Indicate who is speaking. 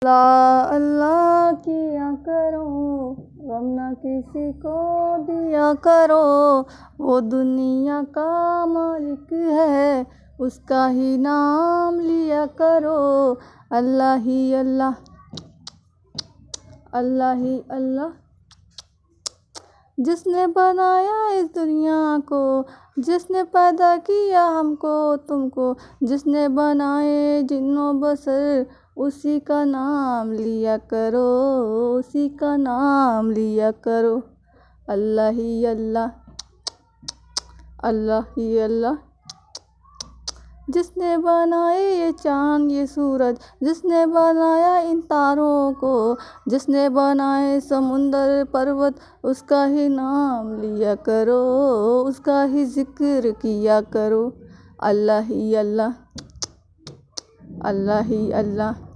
Speaker 1: अल्लाह अल्लाह किया करो, गम ना किसी को दिया करो। वो दुनिया का मालिक है, उसका ही नाम लिया करो। अल्लाह ही अल्लाह, अल्लाह ही अल्लाह। जिसने बनाया इस दुनिया को, जिसने पैदा किया हमको तुमको, जिसने बनाए जिन्नो बसर, उसी का नाम लिया करो, उसी का नाम लिया करो। अल्लाह ही अल्लाह, अल्लाह ही अल्लाह। जिसने बनाए ये चाँद ये सूरज, जिसने बनाया इन तारों को, जिसने बनाए समुंदर पर्वत, उसका ही नाम लिया करो, उसका ही जिक्र किया करो। अल्लाह ही अल्लाह, अल्लाह ही अल्लाह।